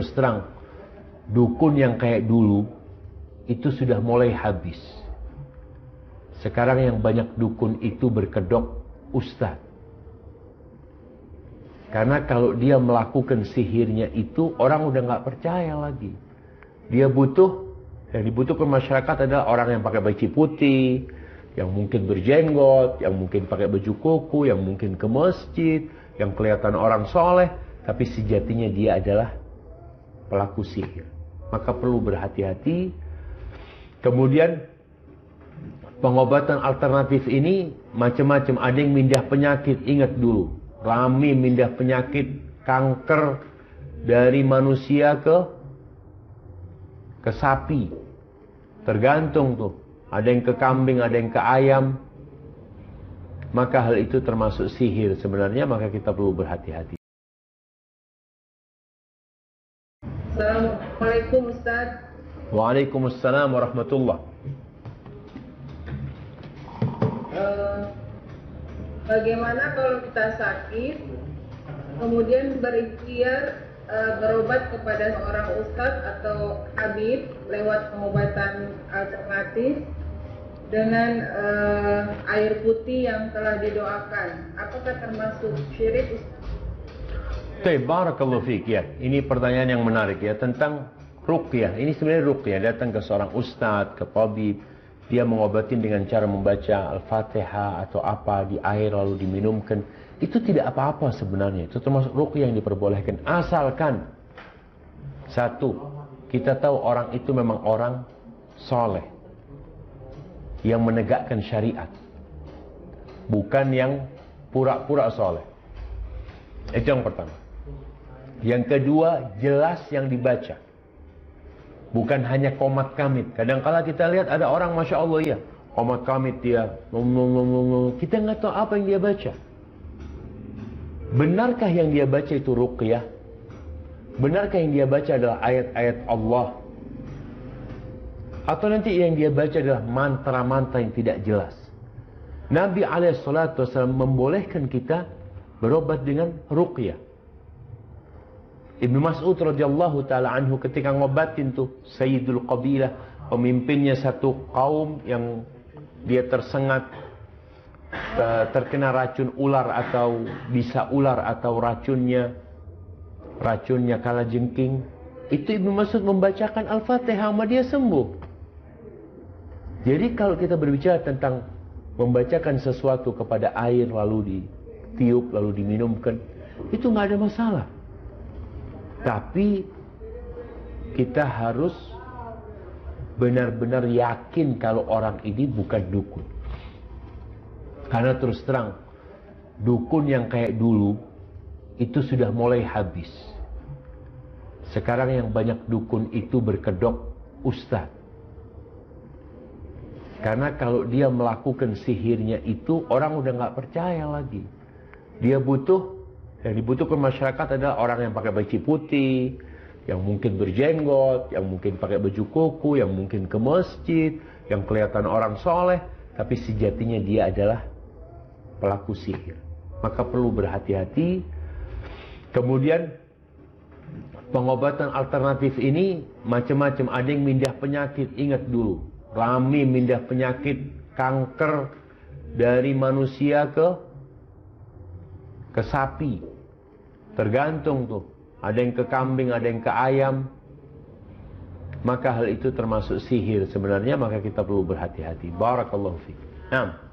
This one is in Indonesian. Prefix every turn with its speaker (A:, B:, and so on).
A: terus terang, dukun yang kayak dulu itu sudah mulai habis. Sekarang yang banyak dukun itu berkedok ustadz. Karena kalau dia melakukan sihirnya itu, orang udah nggak percaya lagi. Dia butuh, yang dibutuhkan masyarakat adalah orang yang pakai baju putih, yang mungkin berjenggot, yang mungkin pakai baju koko, yang mungkin ke masjid, yang kelihatan orang soleh, tapi sejatinya dia adalah pelaku sihir. Maka perlu berhati-hati. Kemudian pengobatan alternatif ini macam-macam. Ada yang mindah penyakit. Ingat dulu, Rami mindah penyakit kanker dari manusia ke sapi. Tergantung tuh. Ada yang ke kambing, ada yang ke ayam. Maka hal itu termasuk sihir sebenarnya, maka kita perlu berhati-hati.
B: Assalamualaikum Ustaz.
A: Waalaikumsalam warahmatullah.
B: Bagaimana kalau kita sakit, kemudian berikhtiar berobat kepada seorang ustadz atau habib lewat pengobatan alternatif dengan air putih yang telah didoakan, apakah termasuk syirik, Ustaz?
A: Barakallahu fiik ya. Ini pertanyaan yang menarik ya tentang ruqyah. Ini sebenarnya ruqyah, datang ke seorang ustadz, ke tabib, dia mengobatin dengan cara membaca Al-Fatihah atau apa di air lalu diminumkan. Itu tidak apa-apa sebenarnya. Itu termasuk ruqyah yang diperbolehkan. Asalkan satu, kita tahu orang itu memang orang soleh yang menegakkan syariat, bukan yang pura-pura soleh. Itu yang pertama. Yang kedua, jelas yang dibaca, bukan hanya komat kamit. Kadang-kala kita lihat ada orang Masya Allah ya, komat kamit dia, kita nggak tahu apa yang dia baca. Benarkah yang dia baca itu ruqyah? Benarkah yang dia baca adalah ayat-ayat Allah? Atau nanti yang dia baca adalah mantra-mantra yang tidak jelas? Nabi SAW membolehkan kita berobat dengan ruqyah. Ibnu Mas'ud radhiyallahu ta'ala anhu ketika ngobatin tuh Sayyidul Qabilah, pemimpinnya satu kaum yang dia tersengat, terkena racun ular atau bisa ular atau racunnya kalajengking. Itu Ibnu Mas'ud membacakan Al-Fatihah sama dia sembuh. Jadi kalau kita berbicara tentang membacakan sesuatu kepada air lalu ditiup lalu diminumkan, itu nggak ada masalah. Tapi kita harus benar-benar yakin kalau orang ini bukan dukun. Karena terus terang, dukun yang kayak dulu itu sudah mulai habis. Sekarang yang banyak dukun itu berkedok ustadz. Karena kalau dia melakukan sihirnya itu, orang udah nggak percaya lagi. Dia butuh, yang dibutuhkan masyarakat adalah orang yang pakai baju putih, yang mungkin berjenggot, yang mungkin pakai baju koko, yang mungkin ke masjid, yang kelihatan orang soleh, tapi sejatinya dia adalah pelaku sihir. Maka perlu berhati-hati. Kemudian pengobatan alternatif ini macam-macam. Ada yang mindah penyakit. Ingat dulu, Rami mindah penyakit kanker dari manusia ke sapi. Tergantung tuh. Ada yang ke kambing, ada yang ke ayam. Maka hal itu termasuk sihir sebenarnya, maka kita perlu berhati-hati. Barakallahu fiik. Nah.